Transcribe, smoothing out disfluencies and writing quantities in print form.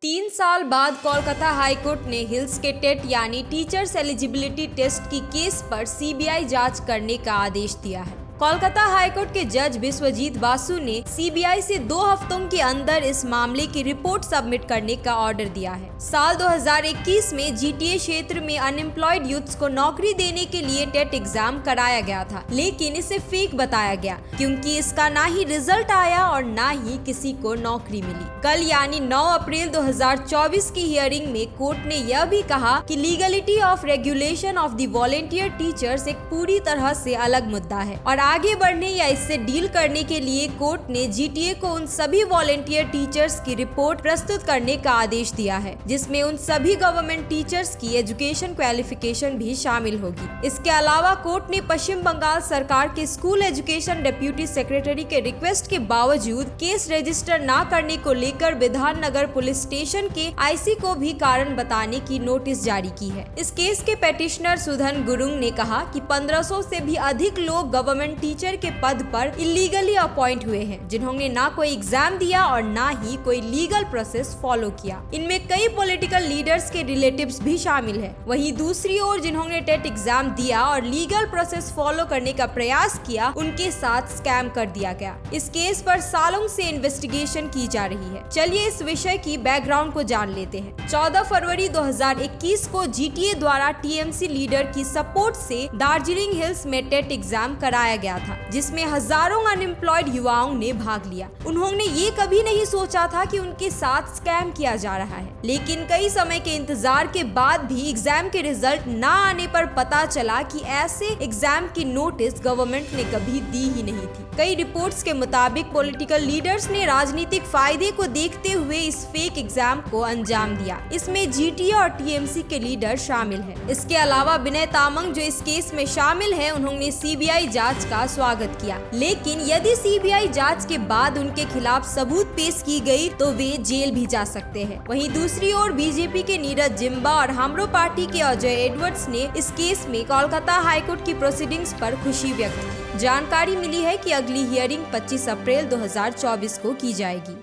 3 साल बाद कोलकाता हाईकोर्ट ने हिल्स के टेट यानी टीचर्स एलिजिबिलिटी टेस्ट की केस पर सीबीआई जांच करने का आदेश दिया है। कोलकाता हाईकोर्ट के जज विश्वजीत बासु ने सीबीआई से 2 हफ्तों के अंदर इस मामले की रिपोर्ट सबमिट करने का ऑर्डर दिया है। साल 2021 में जीटीए क्षेत्र में अनएम्प्लॉयड यूथ्स को नौकरी देने के लिए टेट एग्जाम कराया गया था, लेकिन इसे फेक बताया गया क्योंकि इसका ना ही रिजल्ट आया और ना ही किसी को नौकरी मिली। कल यानी 9 अप्रैल 2024 की हियरिंग में कोर्ट ने यह भी कहा कि legality of regulation of the volunteer teachers एक पूरी तरह से अलग मुद्दा है और आगे बढ़ने या इससे डील करने के लिए कोर्ट ने जीटीए को उन सभी वॉलंटियर टीचर्स की रिपोर्ट प्रस्तुत करने का आदेश दिया है, जिसमें उन सभी गवर्नमेंट टीचर्स की एजुकेशन क्वालिफिकेशन भी शामिल होगी। इसके अलावा कोर्ट ने पश्चिम बंगाल सरकार के स्कूल एजुकेशन डिप्यूटी सेक्रेटरी के रिक्वेस्ट के बावजूद केस रजिस्टर न करने को लेकर विधाननगर पुलिस स्टेशन के आईसी को भी कारण बताने की नोटिस जारी की है। इस केस के पेटिशनर सुधन गुरुंग ने कहा कि 1500 से भी अधिक लोग गवर्नमेंट टीचर के पद पर इलीगली अपॉइंट हुए हैं, जिन्होंने ना कोई एग्जाम दिया और ना ही कोई लीगल प्रोसेस फॉलो किया। इनमें कई पॉलिटिकल लीडर्स के रिलेटिव्स भी शामिल हैं। वहीं दूसरी ओर जिन्होंने टेट एग्जाम दिया और लीगल प्रोसेस फॉलो करने का प्रयास किया, उनके साथ स्कैम कर दिया गया। इस केस पर सालों से इन्वेस्टिगेशन की जा रही है। चलिए इस विषय की बैकग्राउंड को जान लेते हैं। 14 फरवरी 2021 को जीटीए द्वारा टीएमसी लीडर की सपोर्ट से दार्जिलिंग हिल्स में टेट एग्जाम कराया गया था, जिसमें हजारों अनएम्प्लॉयड युवाओं ने भाग लिया। उन्होंने ये कभी नहीं सोचा था कि उनके साथ स्कैम किया जा रहा है, लेकिन कई समय के इंतजार के बाद भी एग्जाम के रिजल्ट न आने पर पता चला कि ऐसे एग्जाम की नोटिस गवर्नमेंट ने कभी दी ही नहीं थी। कई रिपोर्ट्स के मुताबिक पॉलिटिकल लीडर्स ने राजनीतिक फायदे को देखते हुए इस फेक एग्जाम को अंजाम दिया। इसमें जीटीए और टीएमसी के लीडर शामिल हैं। इसके अलावा विनय तामंग जो इस केस में शामिल है, उन्होंने सीबीआई जांच का स्वागत किया, लेकिन यदि सीबीआई जांच के बाद उनके खिलाफ सबूत पेश की गई तो वे जेल भी जा सकते हैं। वहीं दूसरी ओर बीजेपी के नीरज जिम्बा और हमरो पार्टी के अजय एडवर्ड्स ने इस केस में कोलकाता हाईकोर्ट की प्रोसीडिंग्स पर खुशी व्यक्त की। जानकारी मिली है कि अगली हियरिंग 25 अप्रैल 2024 को की जाएगी।